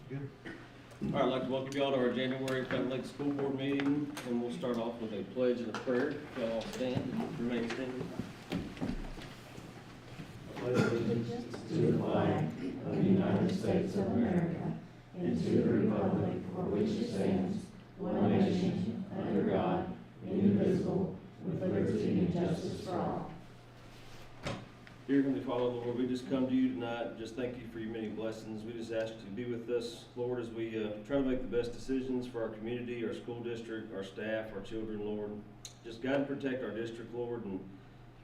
Good. All right, I'd like to welcome you all to our January Fountain Lake School Board meeting, and we'll start off with a pledge and a prayer. If y'all all stand and remain standing. Allegiance to the flag of the United States of America and to the republic for which it stands, one nation, under God, indivisible, with liberty and justice for all. Dear Heavenly Father, Lord, we just come to you tonight. Just thank you for your many blessings. We just ask you to be with us, Lord, as we try to make the best decisions for our community, our school district, our staff, our children, Lord. Just guide and protect our district, Lord, and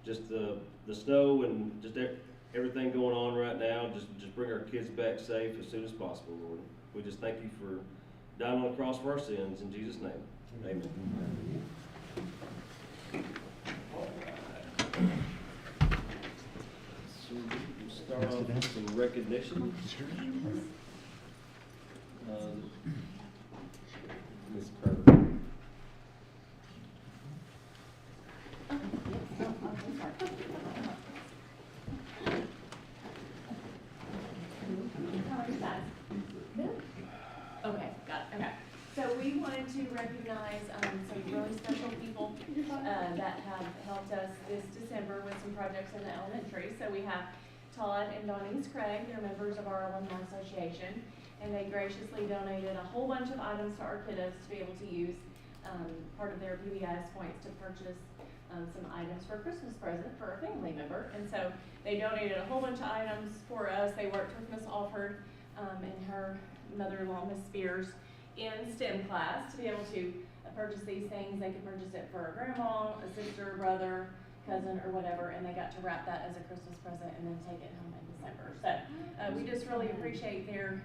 just the snow and just everything going on right now. Just bring our kids back safe as soon as possible, Lord. We just thank you for dying on the cross for our sins. In Jesus' name, amen. So we'll start off with some recognition. Ms. Carter. Okay, got it, okay. So we wanted to recognize some really special people that have helped us this December with some projects in the elementary. So we have Todd and Donnie Craig, they're members of our alumni association, and they graciously donated a whole bunch of items to our kiddos to be able to use part of their PBIS points to purchase some items for a Christmas present for a family member. And so they donated a whole bunch of items for us. They worked with Miss Alford and her mother-in-law, Miss Spears, in STEM class to be able to purchase these things. They could purchase it for a grandma, a sister, brother, cousin, or whatever, and they got to wrap that as a Christmas present and then take it home in December. So we just really appreciate their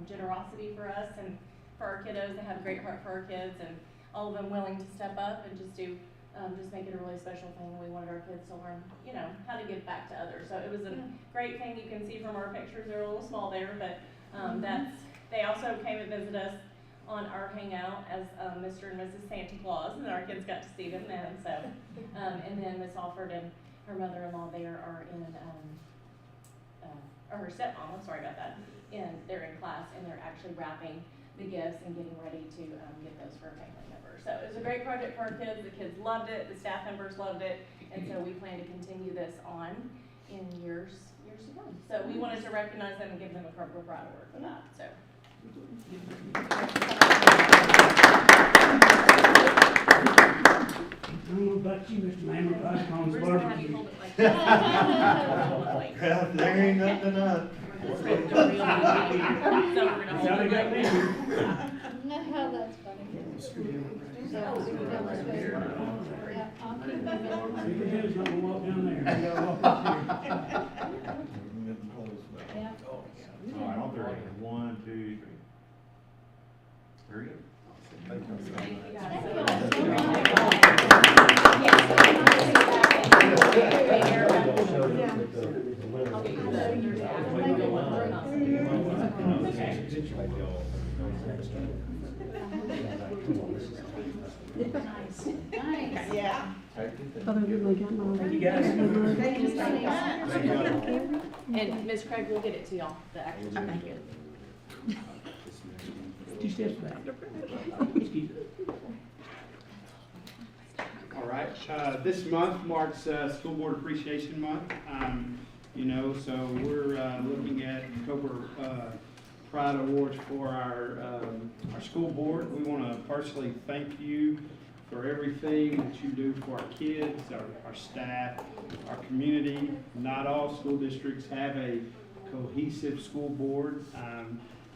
generosity for us and for our kiddos. They have a great heart for our kids, and all of them willing to step up and just do just make it a really special thing. We wanted our kids to learn, you know, how to give back to others. So it was a great thing. You can see from our pictures, they're a little small there, but they also came and visited us on our hangout as Mr. and Mrs. Santa Claus, and our kids got to see them then. So, and then Miss Alford and her mother-in-law there are in, or her stepmom, I'm sorry about that, and they're in class and they're actually wrapping the gifts and getting ready to get those for a family member. So it was a great project for our kids. The kids loved it, the staff members loved it, and so we plan to continue this on in years to come. So we wanted to recognize them and give them a Corporal Pride Award for that. So. I don't know about you, Mr. Lambert, but I call him We're just gonna have barbecue. you hold it like that. Well, there ain't nothing tonight. So we're gonna That's how they hold got it me. like No, that's funny. You can do is not gonna walk down there. You gotta walk up here. Yeah. All right, on three. 1, 2, 3. Very good. Thank you guys. Thank you Nice. Yeah. You guys. And Ms. Craig, we'll get it to y'all, the actual. Thank you. 2 steps back. Excuse me. All right, this month marks School Board Appreciation Month. So we're looking at Cobra Pride Awards for our school board. We want to personally thank you for everything that you do for our kids, our staff, our community. Not all school districts have a cohesive school board.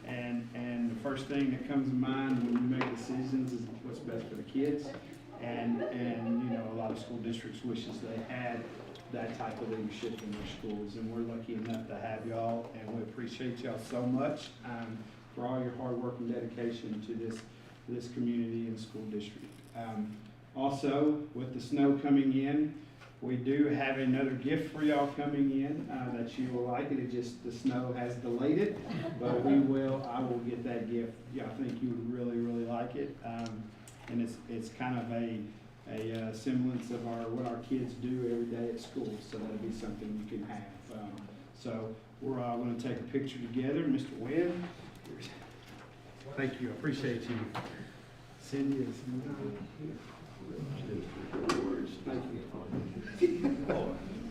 And the first thing that comes to mind when you make decisions is what's best for the kids. And a lot of school districts wishes they had that type of leadership in their schools. And we're lucky enough to have y'all, and we appreciate y'all so much for all your hard work and dedication to this community and school district. Also, with the snow coming in, we do have another gift for y'all coming in that you will like. It just, the snow has delayed it, but I will get that gift. Yeah, I think you would really, really like it. And it's kind of a semblance of what our kids do every day at school, so that'll be something you can have. So we're all going to take a picture together. Mr. Webb, Thank you, appreciate you. Cindy is not here. Thank you.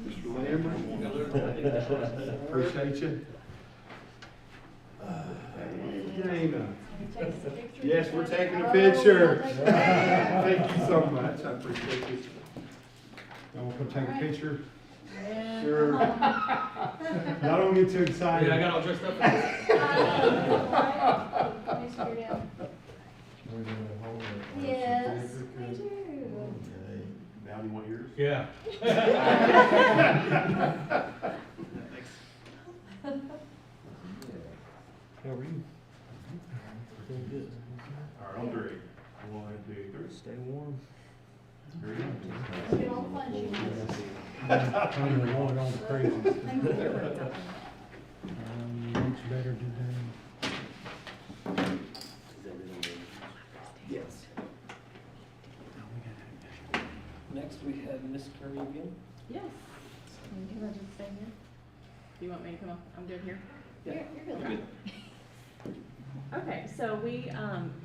Mr. Lambert. Appreciate you. Dana. Yes, we're taking a picture. Thank you so much, I appreciate it. Y'all want to come take a picture? Sure. Y'all don't get too excited. Yeah, I got all dressed up. Yes, me too. Val, you want yours? Yeah. How are you? Doing good. All right, on three. 1, 2, 3. Stay warm. Very good. Look at all the fun she has. I'm the one on the crazy. Much better today. Yes. Next, we have Miss Curry again. Yes. Can I just stay here? Do you want me to come up? I'm good here. You're good. Okay, so we,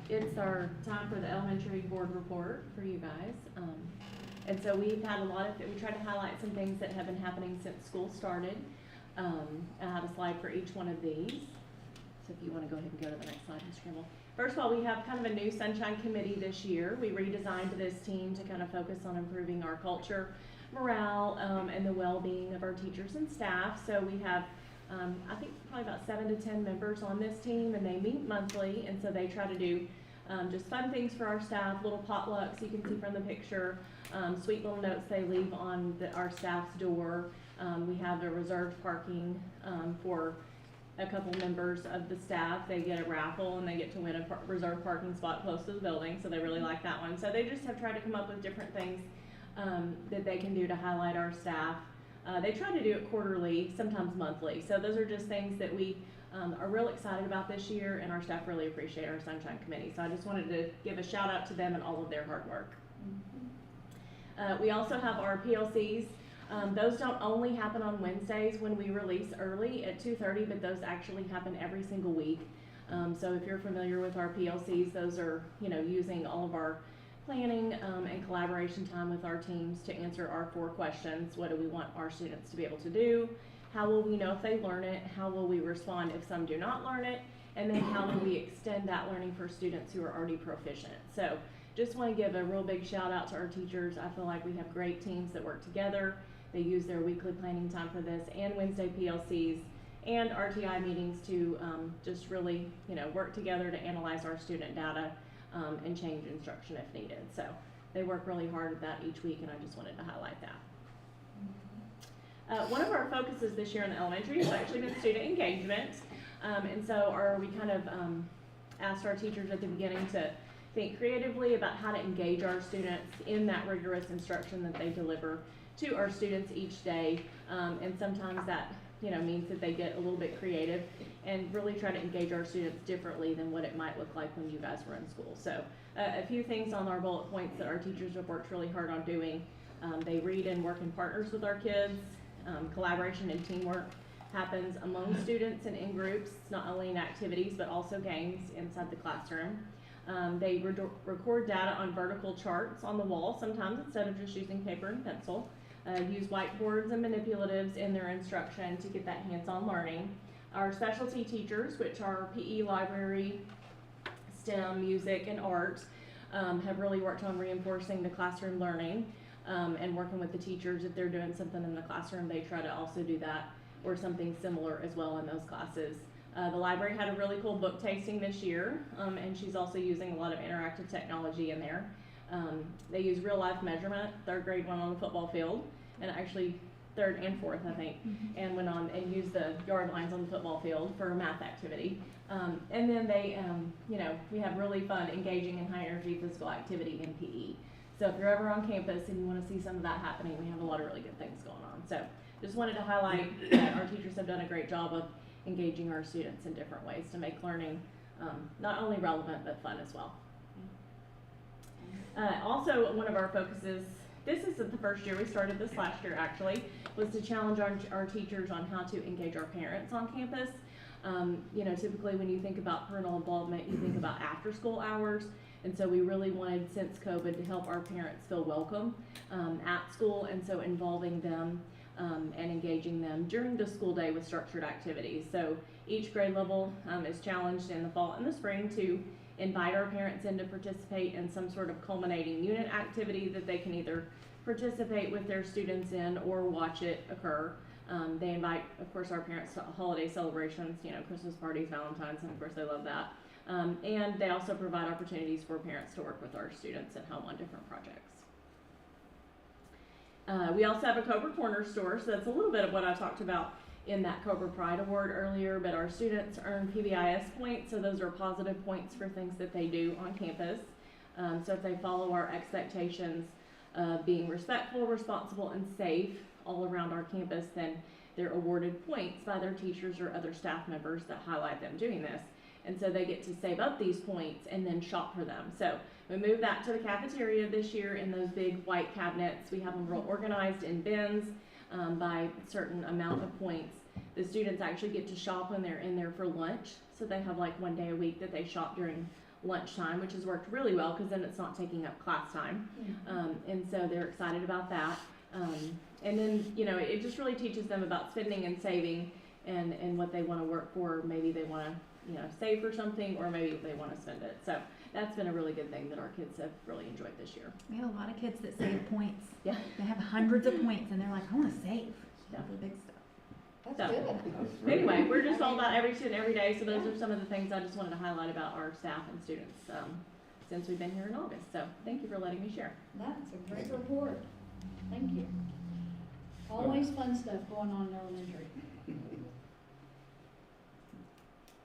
it's our time for the elementary board report for you guys. And so we've had a lot of, we tried to highlight some things that have been happening since school started. I have a slide for each one of these. So if you want to go ahead and go to the next slide, Ms. Trimble. First of all, we have kind of a new Sunshine Committee this year. We redesigned this team to kind of focus on improving our culture, morale, and the well-being of our teachers and staff. So we have I think probably about 7 to 10 members on this team, and they meet monthly, and so they try to do just fun things for our staff, little potlucks you can see from the picture, sweet little notes they leave on our staff's door. We have a reserved parking for a couple members of the staff. They get a raffle and they get to win a reserved parking spot close to the building, so they really like that one. So they just have tried to come up with different things that they can do to highlight our staff. They try to do it quarterly, sometimes monthly. So those are just things that we are real excited about this year, and our staff really appreciate our Sunshine Committee. So I just wanted to give a shout out to them and all of their hard work. We also have our PLCs. Those don't only happen on Wednesdays when we release early at 2:30, but those actually happen every single week. So if you're familiar with our PLCs, those are, using all of our planning and collaboration time with our teams to answer our 4 questions. What do we want our students to be able to do? How will we know if they learn it? How will we respond if some do not learn it? And then how will we extend that learning for students who are already proficient? So just want to give a real big shout out to our teachers. I feel like we have great teams that work together. They use their weekly planning time for this and Wednesday PLCs and RTI meetings to just really, work together to analyze our student data and change instruction if needed. So they work really hard at that each week, and I just wanted to highlight that. One of our focuses this year in the elementary has actually been student engagement. And so we kind of asked our teachers at the beginning to think creatively about how to engage our students in that rigorous instruction that they deliver to our students each day. And sometimes that means that they get a little bit creative and really try to engage our students differently than what it might look like when you guys were in school. So a few things on our bullet points that our teachers have worked really hard on doing. They read and work in partners with our kids. Collaboration and teamwork happens among students and in groups, not only in activities but also games inside the classroom. They record data on vertical charts on the wall sometimes instead of just using paper and pencil. Use whiteboards and manipulatives in their instruction to get that hands-on learning. Our specialty teachers, which are PE, library, STEM, music, and art, have really worked on reinforcing the classroom learning and working with the teachers. If they're doing something in the classroom, they try to also do that or something similar as well in those classes. The library had a really cool book tasting this year, and she's also using a lot of interactive technology in there. They use real life measurement, 3rd grade went on the football field, and actually 3rd and 4th, I think, and went on and used the yard lines on the football field for a math activity. And then they, we have really fun, engaging and high energy physical activity in PE. So if you're ever on campus and you want to see some of that happening, we have a lot of really good things going on. So just wanted to highlight that our teachers have done a great job of engaging our students in different ways to make learning not only relevant but fun as well. Also, one of our focuses, this is the first year, we started this last year actually, was to challenge our teachers on how to engage our parents on campus. Typically when you think about parental involvement, you think about after school hours. And so we really wanted, since COVID, to help our parents feel welcome at school, and so involving them and engaging them during the school day with structured activities. So each grade level is challenged in the fall and the spring to invite our parents in to participate in some sort of culminating unit activity that they can either participate with their students in or watch it occur. They invite, of course, our parents to holiday celebrations, Christmas parties, Valentine's, and of course they love that. And they also provide opportunities for parents to work with our students at home on different projects. We also have a Cobra Corner store, so that's a little bit of what I talked about in that Cobra Pride Award earlier, but our students earn PBIS points, so those are positive points for things that they do on campus. So if they follow our expectations of being respectful, responsible, and safe all around our campus, then they're awarded points by their teachers or other staff members that highlight them doing this. And so they get to save up these points and then shop for them. So we moved that to the cafeteria this year in those big white cabinets. We have them real organized in bins by a certain amount of points. The students actually get to shop when they're in there for lunch. So they have like one day a week that they shop during lunchtime, which has worked really well because then it's not taking up class time. And so they're excited about that. And then, it just really teaches them about spending and saving and what they want to work for. Maybe they want to save for something, or maybe they want to spend it. So that's been a really good thing that our kids have really enjoyed this year. We have a lot of kids that save points. Yeah. They have hundreds of points and they're like, I want to save. Yeah. For the big stuff. That's So, good. anyway, we're just all about every student every day. So those are some of the things I just wanted to highlight about our staff and students since we've been here in August. So thank you for letting me share. That's a great report. Thank you. Always fun stuff going on in elementary.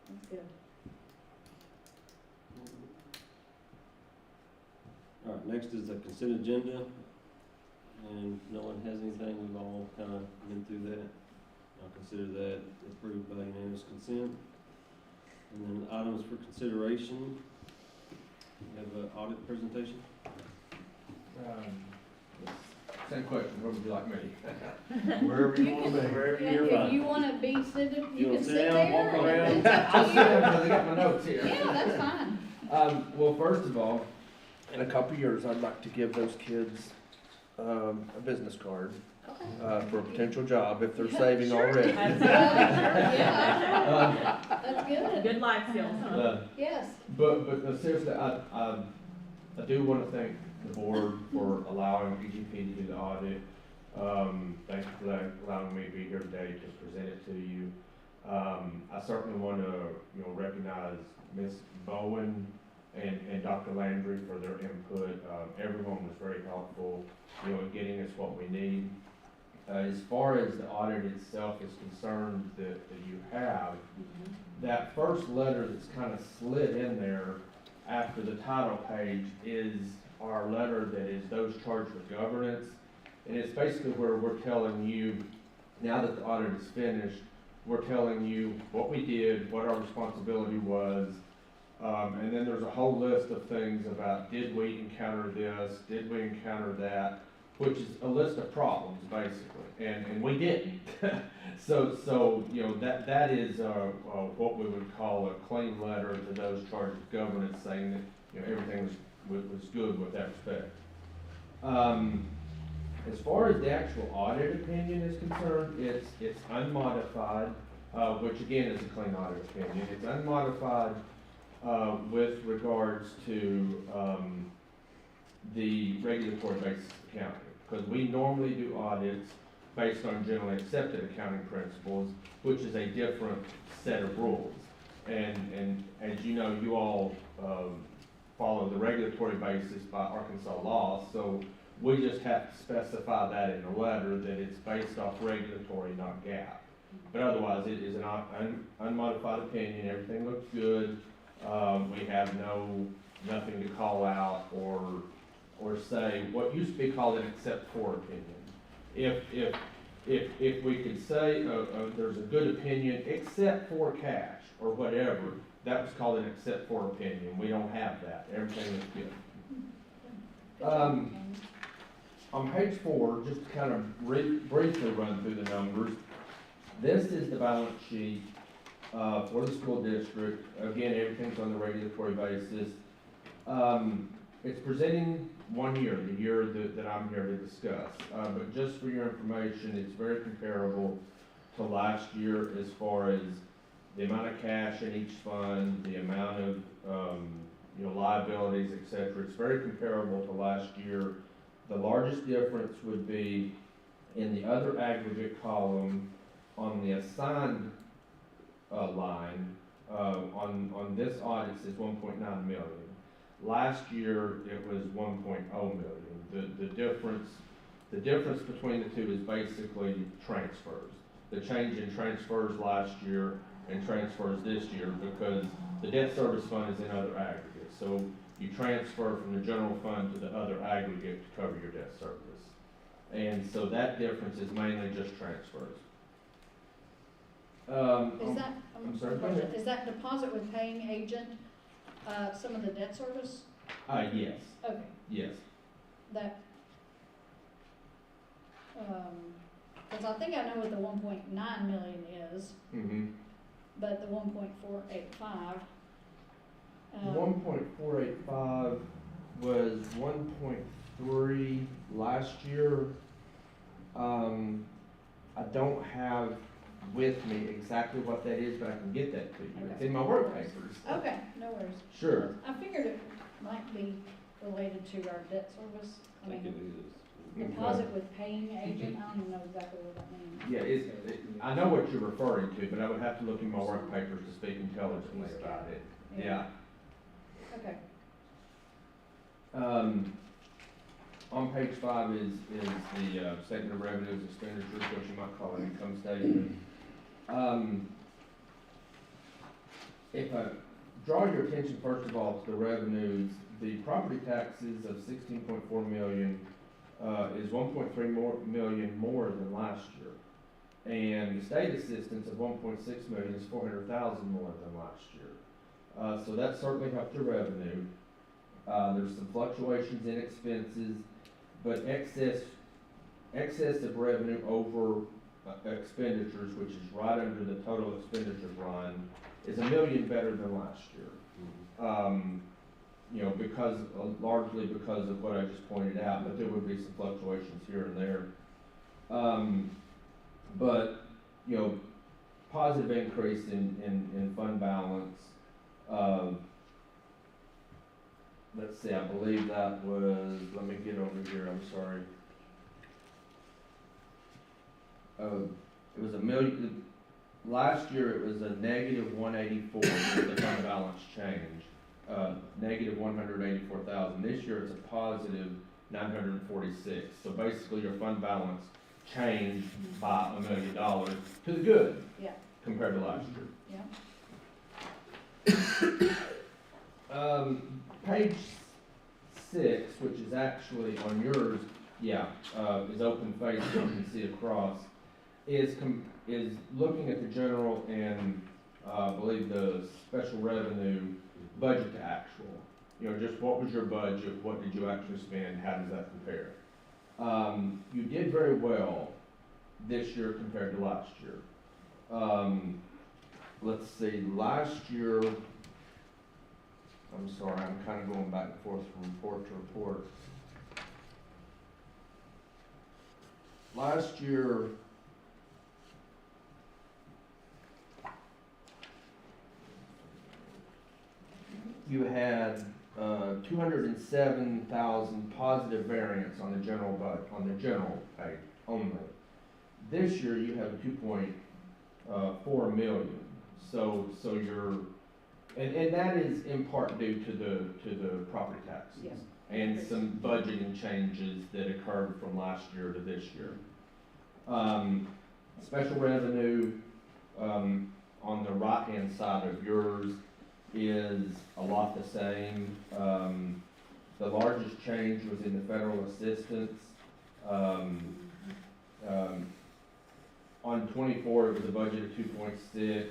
That's good. All right, next is the consent agenda, and no one has anything, we've all kind of been through that. I'll consider that approved by unanimous consent. And then items for consideration, we have an audit presentation. Same question, where would you like me? Wherever you want to be, wherever you're If fine. you wanna be seated, you wanna can sit sit down, there. walk around? It's up I'll to sit you. down because I got my notes here. Yeah, that's fine. Well, first of all, in a couple of years, I'd like to give those kids a business card Okay. for a potential job if they're Yeah, saving sure. already. That's Yeah, that's good. good life skills. Huh? Yes. But seriously, I do want to thank the board for allowing EGP to do the audit. Thank you for allowing me to be here today to present it to you. I certainly want to, recognize Ms. Bowen and Dr. Landry for their input. Everyone was very helpful, in getting us what we need. As far as the audit itself is concerned that you have, that first letter that's kind of slid in there after the title page is our letter that is those charged with governance. And it's basically where we're telling you, now that the audit is finished, we're telling you what we did, what our responsibility was, and then there's a whole list of things about did we encounter this, did we encounter that, which is a list of problems basically, and we didn't. so that is what we would call a clean letter to those charged with governance, saying that everything was good with that respect. As far as the actual audit opinion is concerned, it's unmodified, which again is a clean audit opinion. It's unmodified with regards to the regulatory basis accounting, because we normally do audits based on generally accepted accounting principles, which is a different set of rules. And as you know, you all follow the regulatory basis by Arkansas law, so we just have to specify that in the letter that it's based off regulatory, not GAAP. But otherwise, it is an unmodified opinion. Everything looks good. We have nothing to call out or say what used to be called an except for opinion. If we could say there's a good opinion except for cash or whatever, that was called an except for opinion. We don't have that. Everything is good. On page 4, just to kind of briefly run through the numbers, this is the balance sheet for the school district. Again, everything's on the regulatory basis. It's presenting 1 year, the year that I'm here to discuss. But just for your information, it's very comparable to last year as far as the amount of cash in each fund, the amount of, liabilities, et cetera. It's very comparable to last year. The largest difference would be in the other aggregate column on the assigned line. On this audit, it says 1.9 million. Last year, it was 1.0 million. The difference between the two is basically transfers. The change in transfers last year and transfers this year, because the debt service fund is in other aggregates. So you transfer from the general fund to the other aggregate to cover your debt service. And so that difference is mainly just transfers. Is that, I'm sorry, go ahead. is that deposit with paying agent, some of the debt service? Yes, Okay, yes. that, cause I think I know what the 1.9 million is, Mm-hmm. but the 1.485. 1.485 was 1.3 last year. I don't have with me exactly what that is, but I can get that to you. It's Okay. in my work papers. Okay, no worries. Sure. I figured it might be related to our debt service. I I think it mean, is. deposit with paying agent, I don't even know exactly what that means. Yeah, I know what you're referring to, but I would have to look in my work papers to speak intelligently about it. Yeah. Okay, On page 5 is the statement of revenues, expenditures, what you might call an income statement. If I draw your attention first of all to the revenues, the property taxes of 16.4 million is 1.3 million more than last year. And the state assistance of 1.6 million is 400,000 more than last year. So that certainly helped your revenue. There's some fluctuations in expenses, but excess of revenue over expenditures, which is right under the total expenditures line, is $1 million better than last year. Because largely because of what I just pointed out, but there would be some fluctuations here and there. But positive increase in fund balance. Let's see, I believe that was, let me get over here, I'm sorry. It was $1 million, last year it was a negative 184, was the fund balance change. Negative 184,000. This year it's a positive 946. So basically your fund balance changed by $1 million to the good. Yeah. Compared to last year. yeah. Page 6, which is actually on yours, is open face, you can see across, is looking at the general and I believe the special revenue budget to actual. Just what was your budget, what did you actually spend, how does that compare? You did very well this year compared to last year. Let's see, last year, I'm sorry, I'm kind of going back and forth from report to report. Last year, you had 207,000 positive variance on the general pay only. This year you have 2.4 million. So you're, and that is in part due to the property taxes. Yes. And some budgeting changes that occurred from last year to this year. Special revenue on the right-hand side of yours is a lot the same. The largest change was in the federal assistance. On 24, it was a budget of 2.6,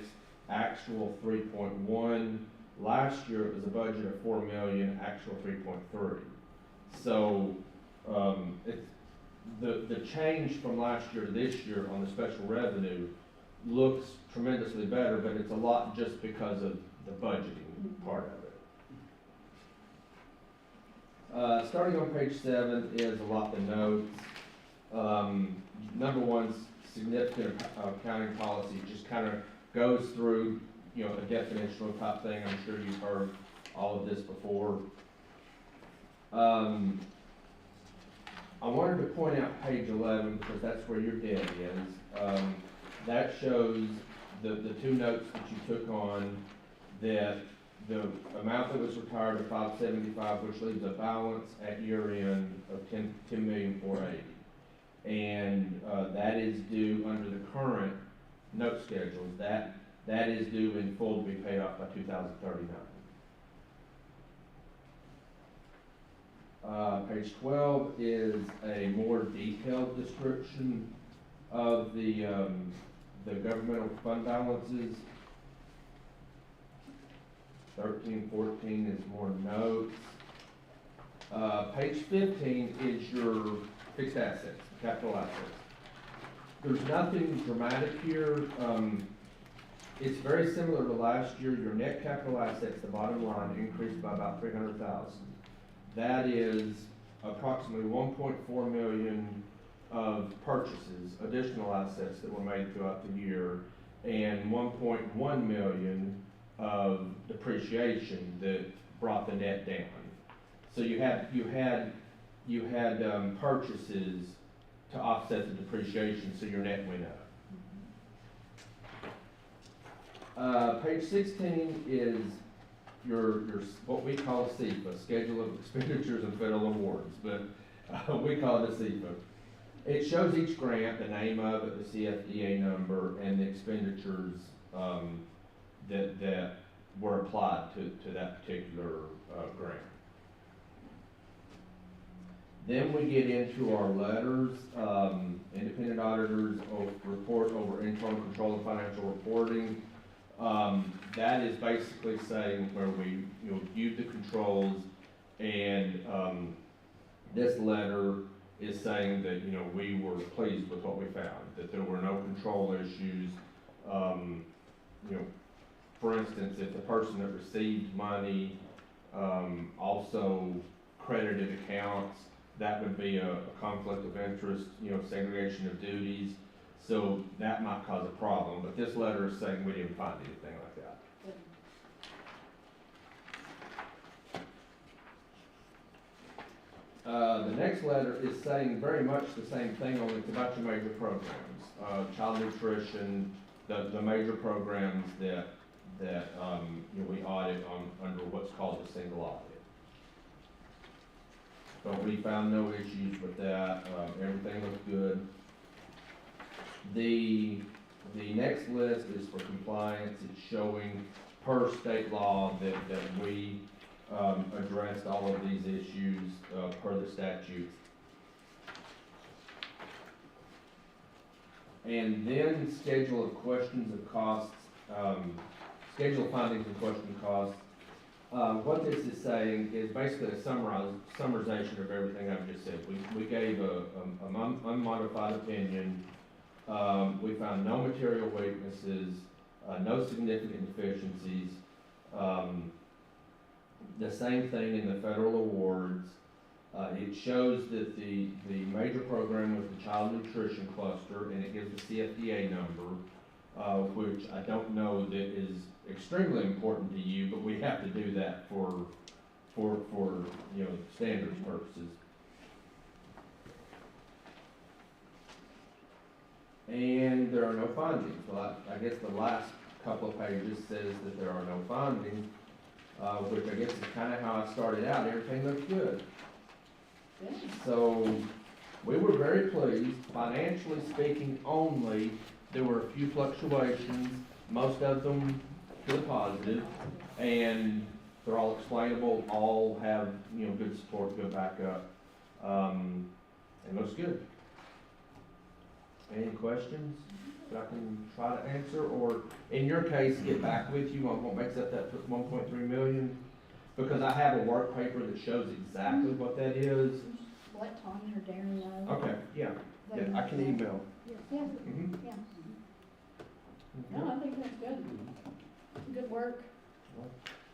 actual 3.1. Last year, it was a budget of 4 million, actual 3.3. So it's the change from last year to this year on the special revenue looks tremendously better, but it's a lot just because of the budgeting part of it. Starting on page 7 is a lot of the notes. Number 1's significant accounting policy, just kind of goes through, you know, a definitional type thing. I'm sure you've heard all of this before. I wanted to point out page 11 because that's where your debt is. That shows the 2 notes that you took on, that the amount that was retired of $575, which leaves a balance at year end of $10,480,000. And that is due under the current note schedules. That is due in full to be paid off by 2039. Page 12 is a more detailed description of the governmental fund balances. 13, 14 is more notes. Page 15 is your fixed assets, capital assets. There's nothing dramatic here. It's very similar to last year. Your net capital assets, the bottom line, increased by about $300,000. That is approximately 1.4 million of purchases, additional assets that were made throughout the year, and 1.1 million of depreciation that brought the net down. So you had purchases to offset the depreciation, so your net went up. Page 16 is your what we call a CFA, Schedule of Expenditures and Federal Awards, but we call it a CFA. It shows each grant, the name of it, the CFDA number, and the expenditures that were applied to that particular grant. Then we get into our letters. Independent auditors report over internal control and financial reporting. That is basically saying where we viewed the controls, and this letter is saying that we were pleased with what we found, that there were no control issues. For instance, if the person that received money also credited accounts, that would be a conflict of interest, segregation of duties. So that might cause a problem, but this letter is saying we didn't find anything like that. The next letter is saying very much the same thing, only it's about your major programs. Child nutrition, the major programs that we audit under what's called a single audit. But we found no issues with that. Everything looks good. The next list is for compliance. It's showing per state law that we addressed all of these issues per the statutes. And then schedule of questions of costs, schedule of findings and question costs. What this is saying is basically a summarization of everything I've just said. We gave a unmodified opinion. We found no material weaknesses, no significant deficiencies. The same thing in the federal awards. It shows that the major program was the child nutrition cluster, and it gives the CFDA number, which I don't know that is extremely important to you, but we have to do that for standards purposes. And there are no findings. Well, I guess the last couple of pages says that there are no findings, which I guess is kind of how I started out. Everything looks good. Good. So we were very pleased. Financially speaking only, there were a few fluctuations, most of them to the positive, and they're all explainable, all have good support, good backup. It looks good. Any questions that I can try to answer, or in your case, get back with you on what makes up that 1.3 million? Because I have a work paper that shows exactly what that is. Let Tanya or Darren know. Okay, yeah, I can email. Yeah, Mhm. yeah. No, I think that's good. Good work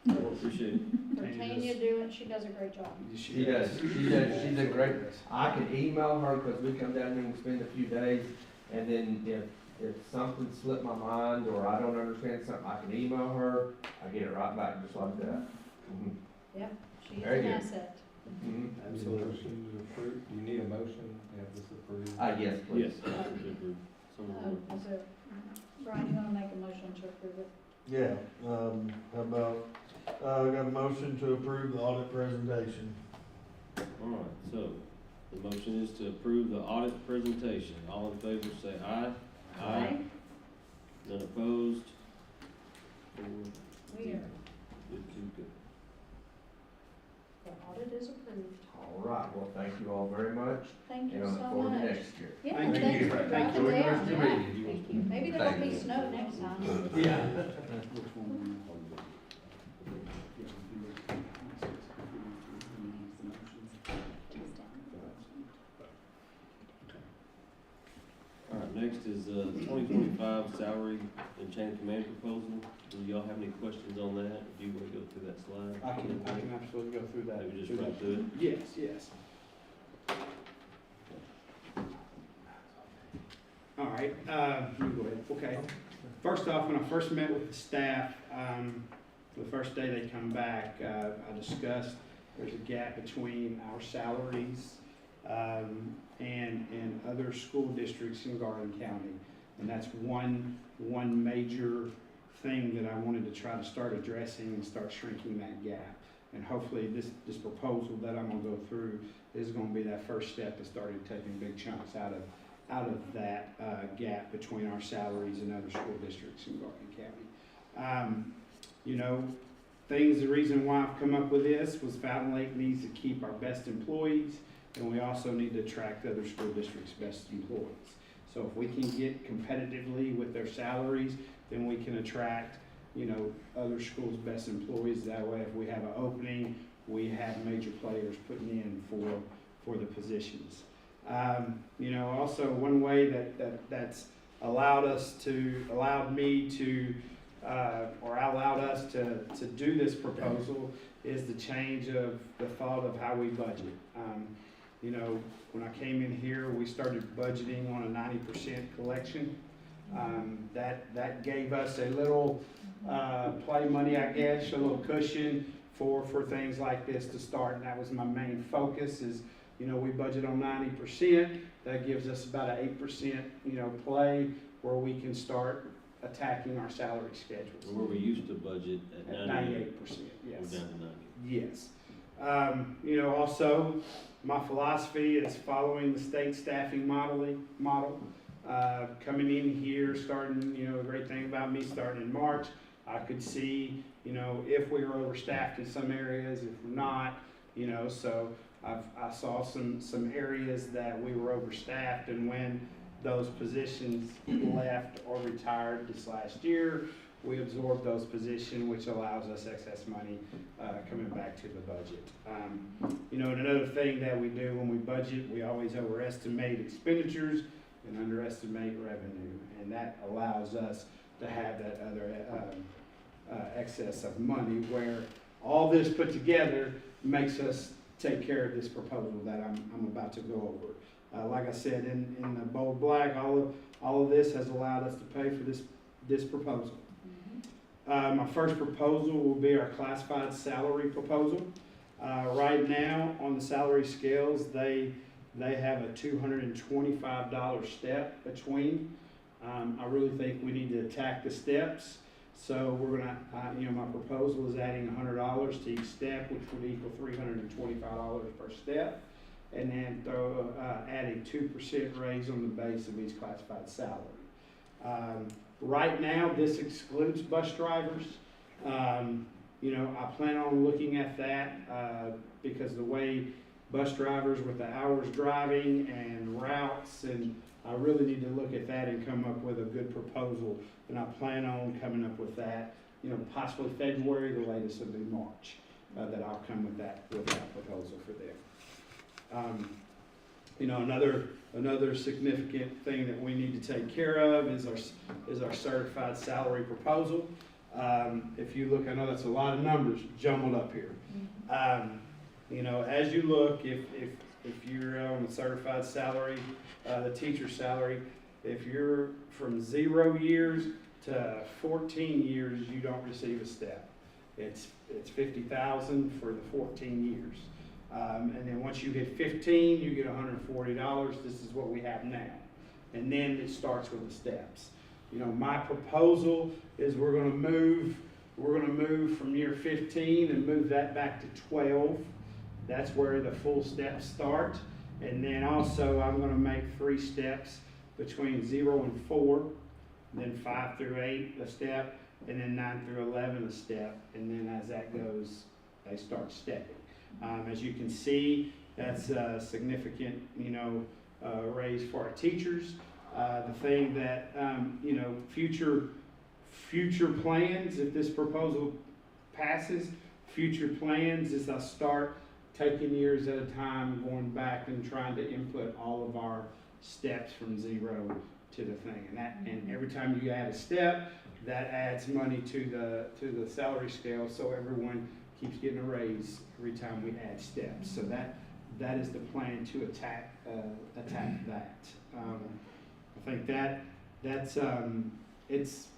Well, appreciate it. for Tanya doing, she does a great job. She does, she's a great, I can email her, cause we come down here and spend a few days, and then if something slipped my mind, or I don't understand something, I can email her, I get it right back, just like that. Mhm. She is Very an good. asset. Mhm. Absolutely. Motion to approve, do you need a motion to have this approved? Yes, please. Yes. Someone- So, Brian, you wanna make a motion to approve it? Yeah, how about, I got a motion to approve the audit presentation. All right, so the motion is to approve the audit presentation. All in favor say aye. None opposed? 4, We are, good, good. the audit is approved. All right, well, thank you all very much, Thank you and I look so forward to much. next year. Yeah, Thank thanks you. for Thank dropping you. down, yeah. Thank Thank you. Maybe there won't be snow next time. Yeah. All right, next is, 2025 salary and chain of command proposal. Do y'all have any questions on that? Do you wanna go through that slide? I can absolutely go through that. Maybe just run through it? Yes, yes. All right, you go ahead, okay. First off, when I first met with the staff, the first day they come back, I discussed there's a gap between our salaries, and other school districts in Garland County. And that's one major thing that I wanted to try to start addressing and start shrinking that gap. And hopefully this proposal that I'm gonna go through is gonna be that first step of starting taking big chunks out of that gap between our salaries and other school districts in Garland County. You know, the reason why I've come up with this was Fountain Lake needs to keep our best employees, and we also need to attract other school districts' best employees. So if we can get competitively with their salaries, then we can attract, you know, other schools' best employees. That way, if we have an opening, we have major players putting in for the positions. You know, also one way that's allowed us to do this proposal is the change of the thought of how we budget. You know, when I came in here, we started budgeting on a 90% collection. That gave us a little play money, I guess, a little cushion for things like this to start. And that was my main focus is, you know, we budget on 90%. That gives us about an 8%, you know, play where we can start attacking our salary schedules. Where we used to budget at 98%. 98%, yes. We're down to 90. Yes. You know, also, my philosophy is following the state staffing model. Coming in here, starting, you know, a great thing about me starting in March, I could see, you know, if we were overstaffed in some areas, if we're not, you know, so I saw some areas that we were overstaffed, and when those positions left or retired this last year, we absorbed those positions, which allows us excess money coming back to the budget. You know, and another thing that we do when we budget, we always overestimate expenditures and underestimate revenue, and that allows us to have that other excess of money, where all this put together makes us take care of this proposal that I'm about to go over. Like I said, in the bold black, all of this has allowed us to pay for this proposal. My first proposal will be our classified salary proposal. Right now, on the salary scales, they have a $225 step between. I really think we need to attack the steps. So we're gonna, you know, my proposal is adding $100 to each step, which would equal $325 per step. And then add a 2% raise on the base of each classified salary. Right now, this excludes bus drivers. You know, I plan on looking at that because the way bus drivers with the hours driving and routes, and I really need to look at that and come up with a good proposal. And I plan on coming up with that, you know, possibly February, the latest will be March, that I'll come with that proposal for them. You know, another Another significant thing that we need to take care of is our certified salary proposal. If you look, I know that's a lot of numbers jumbled up here. You know, as you look, if you're on a certified salary, the teacher salary, if you're from 0 years to 14 years, you don't receive a step. It's $50,000 for the 14 years. And then once you hit 15, you get $140. This is what we have now. And then it starts with the steps. You know, my proposal is we're gonna move from year 15 and move that back to 12. That's where the full steps start. And then also I'm gonna make 3 steps between 0 and 4, then 5 through 8 a step, and then 9 through 11 a step. And then as that goes, they start stepping. As you can see, that's a significant, you know, raise for our teachers. The thing that, you know, future plans, if this proposal passes, future plans is I start taking years at a time, going back and trying to input all of our steps from 0 to the thing. And every time you add a step, that adds money to the salary scale, so everyone keeps getting a raise every time we add steps. So that is the plan to attack that. I think that's it's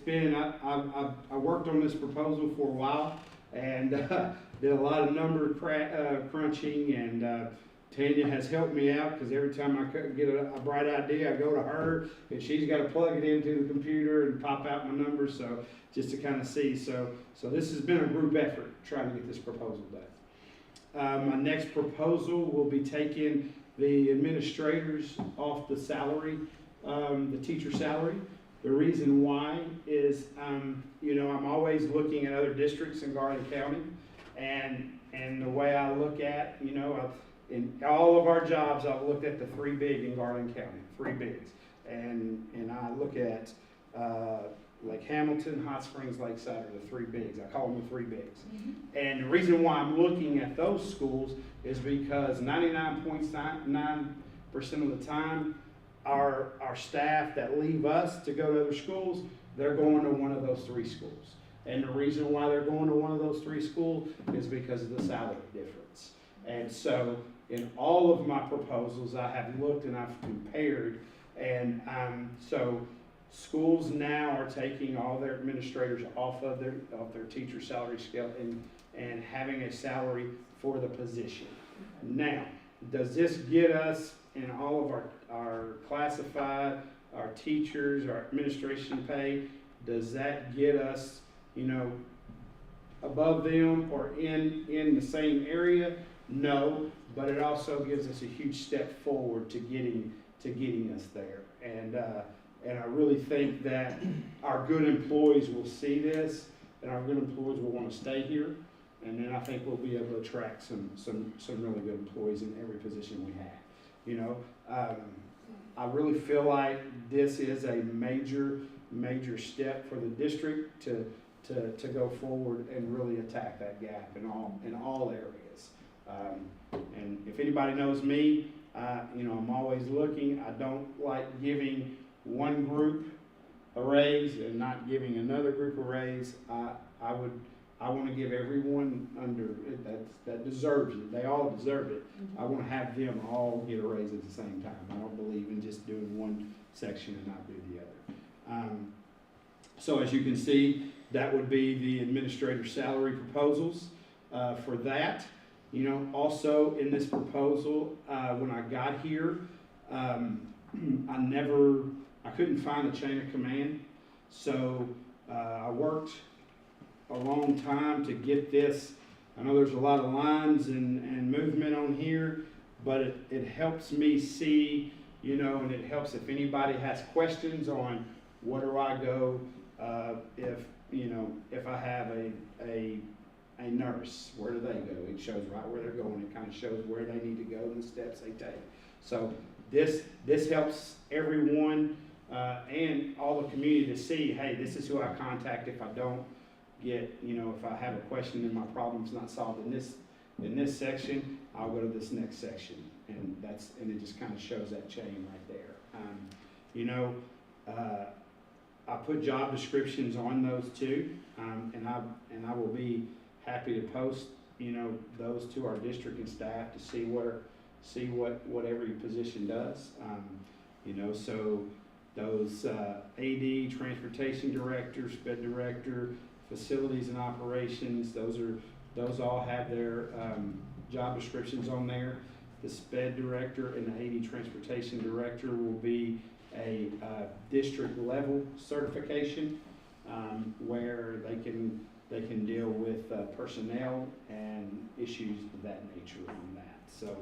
been I worked on this proposal for a while and did a lot of number crunching, and Tanya has helped me out because every time I get a bright idea, I go to her and she's got to plug it into the computer and pop out my numbers. So just to kind of see. So this has been a group effort trying to get this proposal done. My next proposal will be taking the administrators off the salary, the teacher salary. The reason why is, you know, I'm always looking at other districts in Garland County, and the way I look at, you know, in all of our jobs, I've looked at the 3 big in Garland County, 3 bigs, and I look at Lake Hamilton, Hot Springs, Lakeside are the 3 bigs. I call them the 3 bigs. And the reason why I'm looking at those schools is because 99.9% of the time, our staff that leave us to go to other schools, they're going to one of those 3 schools. And the reason why they're going to one of those 3 schools is because of the salary difference. And so in all of my proposals, I have looked and I've compared, and so schools now are taking all their administrators off of their teacher salary scale and having a salary for the position. Now, does this get us in all of our classified, our teachers, our administration pay, does that get us, you know, above them or in the same area? No, but it also gives us a huge step forward to getting us there. And I really think that our good employees will see this, and our good employees will want to stay here. And then I think we'll be able to attract some really good employees in every position we have. You know, I really feel like this is a major step for the district to go forward and really attack that gap in all areas. And if anybody knows me, you know, I'm always looking. I don't like giving one group a raise and not giving another group a raise. I want to give everyone under that deserves it. They all deserve it. I want to have them all get a raise at the same time. I don't believe in just doing one section and not do the other. So as you can see, that would be the administrator salary proposals for that. You know, also in this proposal, when I got here, I couldn't find a chain of command. So I worked a long time to get this. I know there's a lot of lines and movement on here, but it helps me see, you know, and it helps if anybody has questions on where do I go if I have a nurse, where do they go? It shows right where they're going. It kind of shows where they need to go and the steps they take. So this helps everyone and all the community to see, hey, this is who I contact if I don't get, you know, if I have a question and my problem's not solved in this section, I'll go to this next section. and it just kind of shows that chain right there. I put job descriptions on those too, and I will be happy to post, those to our district and staff to see what every position does. So those AD, transportation director, sped director, facilities and operations, those all have their job descriptions on there. The sped director and the AD transportation director will be a district level certification where they can deal with personnel and issues of that nature on that. So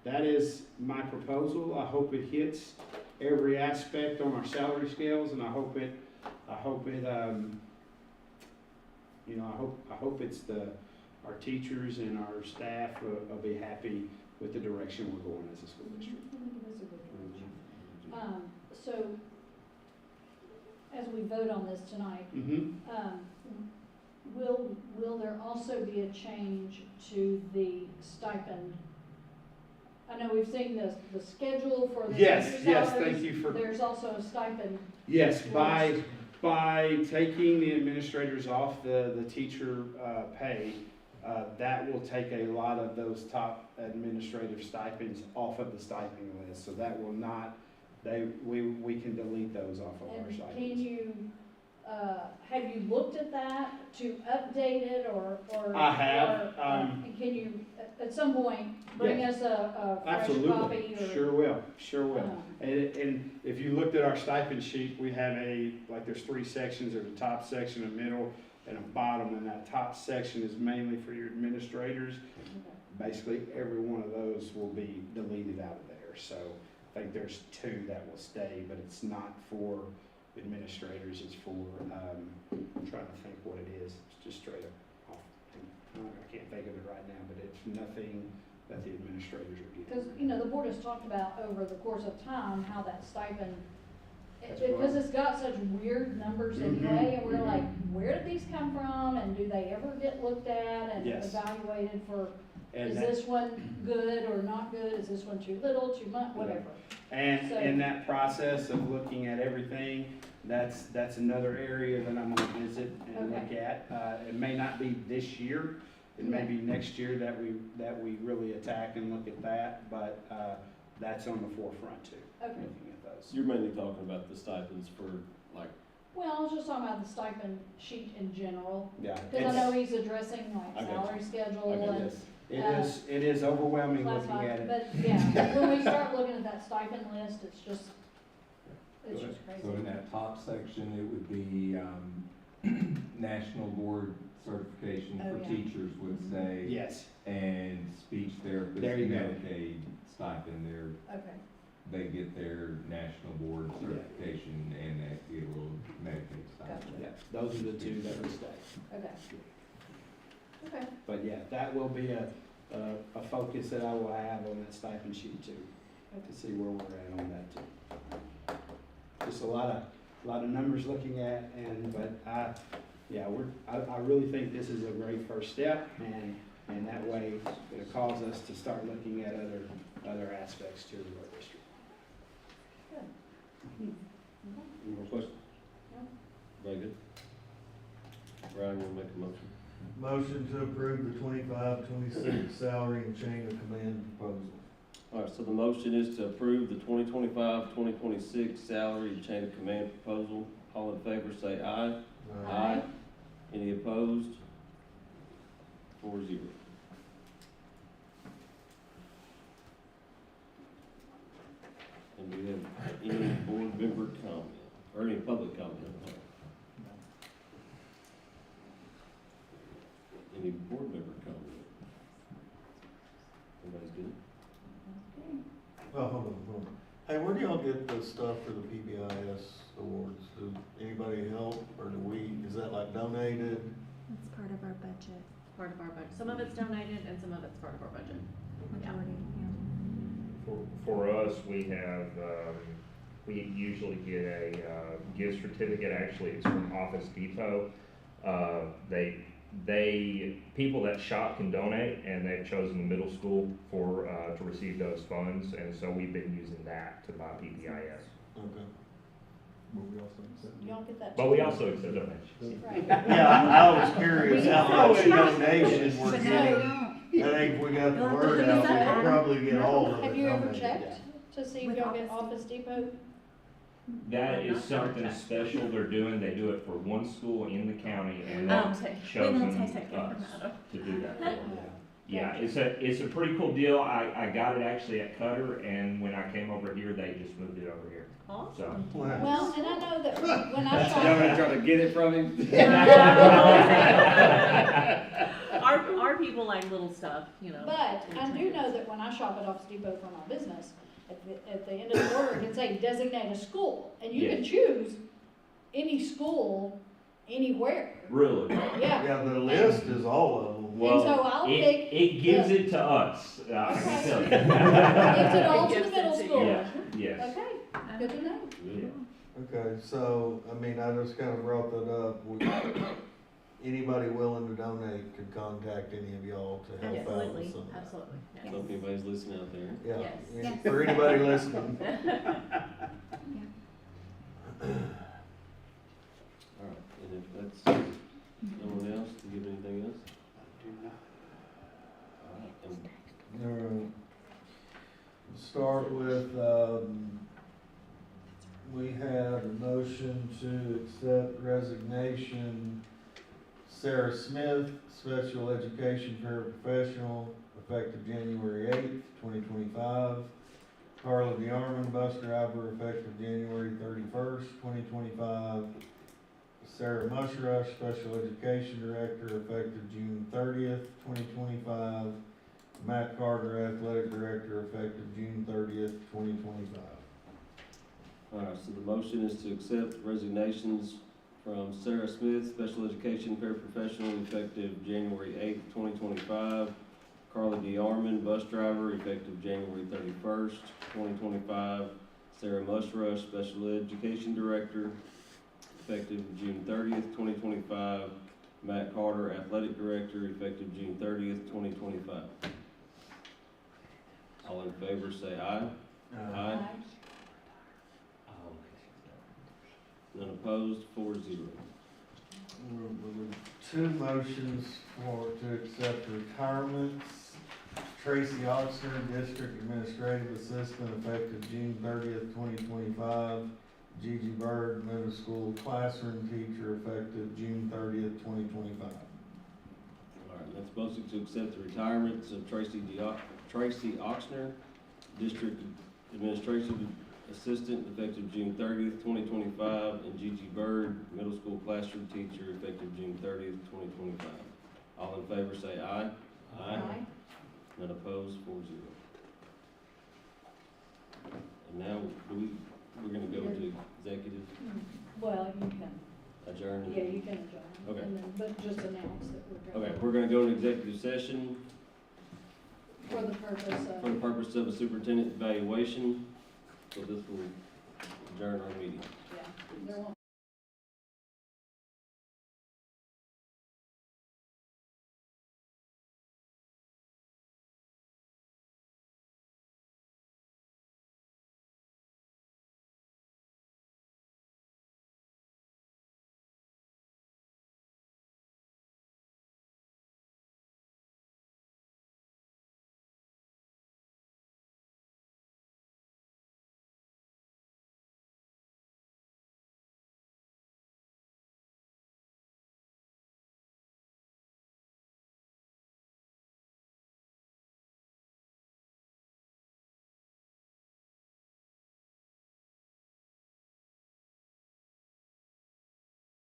that is my proposal. I hope it hits every aspect on our salary scales, and I hope it's our teachers and our staff will be happy with the direction we're going as a school district. I think it is a good direction. So, as we vote on this tonight, will there also be a change to the stipend? I know we've seen the schedule for the Yes, teacher yes, salaries. thank you for. There's also a stipend. Yes, by taking the administrators off the teacher pay, that will take a lot of those top administrative stipends off of the stipend list. So that will not, we can delete those off of our And stipends. can you, have you looked at that to update it or? I have, or, can you, at some point, bring us a fresh copy Absolutely, or? sure will. And if you looked at our stipend sheet, we have there's 3 sections. There's a top section, a middle, and a bottom, and that top section is mainly for your administrators. Okay. Basically, every one of those will be deleted out of there. So I think there's 2 that will stay, but it's not for administrators, it's for, I'm trying to think what it is. It's just straight up off. I can't think of it right now, but it's nothing that the administrators are getting. Because, the board has talked about over the course of time how that stipend, That's because right. it's got such weird numbers anyway, and we're like, where did these come from, and do they ever get looked at and Yes. evaluated for, And is that- this one good or not good, is this one too little, too much, whatever. And So- in that process of looking at everything, that's another area that I'm gonna visit and look at. It may not be this year, it may be next year that we really attack and look at that, but, that's on the forefront too, Okay. looking at those. You're mainly talking about the stipends for, like, Well, I was just talking about the stipend sheet in general, Yeah. because I know he's addressing I like got salary you. schedule I got and It is overwhelming looking classified, at it. but yeah, when we start looking at that stipend list, it's just crazy. So in that top section, it would be, national board certification Oh, for yeah. teachers would say, Yes, and speech therapists, There you go. Medicaid stipend, Okay, they get their national board Yeah. certification and they get a little Medicaid stipend. Gotcha. yeah, those are the 2 that would stay. okay. Okay, But yeah, that will be a focus that I will have on that stipend sheet too, to see where we're at on that too. Just a lot of numbers looking at, but I really think this is a great first step, and that way it'll cause us to start looking at other aspects too of our district. good. any more questions? No. Very good. Brian, you wanna make a motion? Motion to approve the 25-26 salary and chain of command proposal. All right, so the motion is to approve the 2025-2026 salary and chain of command proposal. All in favor, say aye. Aye. Any opposed? 4-0. And do we have any board member comment, or any public comment? Any board member comment? Everybody's good? Okay. Oh, hold on. Hey, where do y'all get the stuff for the PBIS awards? Do anybody help, or do we, is that like donated? It's part of our budget, Part of our budget. Some of it's donated and some of it's part of our budget. majority, For us, we have, we usually get a gift certificate. Actually, it's from Office Depot. They people that shop can donate, and they've chosen the middle school for, to receive those funds, and so we've been using that to buy PPIS. Okay. Y'all get that? But we also accept donations. Right. Yeah, I was curious how much donation we're getting. I think we got the word out, we'll probably get all of it Have you ever donated. checked to see if y'all get Office Depot? That is something special they're doing. They do it for one school in the county, and Oh, they've we chosen won't us take that. to do that for. Yeah, it's a pretty cool deal. I got it actually at Cutter, and when I came over here, they just moved it over here. So. Well, and I know that when I Y'all shop, gonna try to get it from him? Our people like little stuff, you know. but I do know that when I shop at Office Depot for my business, at the end of the order, it can say designate a school, and you can choose any school, anywhere. Really? Yeah. Yeah, the list is all of them. Well, so I'll pick it gives it to us, I can Okay. tell you. Gives it all to the Gives it middle to you. school. Yeah, yes. Okay, good to know. Yeah. Okay, so, I mean, I just kinda brought that up. Anybody willing to donate could contact any of y'all to help out Absolutely, with some of that. absolutely. I hope anybody's listening out there. Yeah, Yes. any- for anybody listening. All right, and if that's no one else, do you have anything else? All right, and Alright. Start with, we had a motion to accept resignation, Sarah Smith, special education paraprofessional, effective January 8th, 2025. Carla DeArmond, bus driver, effective January 31st, 2025. Sarah Mushrush, special education director, effective June 30th, 2025. Matt Carter, athletic director, effective June 30th, 2025. all right, so the motion is to accept resignations from Sarah Smith, special education paraprofessional, effective January 8th, 2025. Carla DeArmond, bus driver, effective January 31st, 2025. Sarah Mushrush, special education director, effective June 30th, 2025. Matt Carter, athletic director, effective June 30th, 2025. All in favor, say aye. Aye. None opposed, 4-0. Two motions to accept retirements. Tracy Oxner, district administrative assistant, effective June 30th, 2025. Gigi Bird, middle school classroom teacher, effective June 30th, 2025. All right, next motion to accept the retirements of Tracy Oxner, district administrative assistant, effective June 30th, 2025, and Gigi Bird, middle school classroom teacher, effective June 30th, 2025. All in favor say aye. Aye. None opposed, 4-0. And now, we're gonna go to executive Well, you can, adjourn? yeah, you can adjourn. Okay. And then, but just announce that we're going. Okay, we're gonna go into executive session For the purpose of. for the purpose of a superintendent evaluation, so this will adjourn our meeting. Yeah, there won't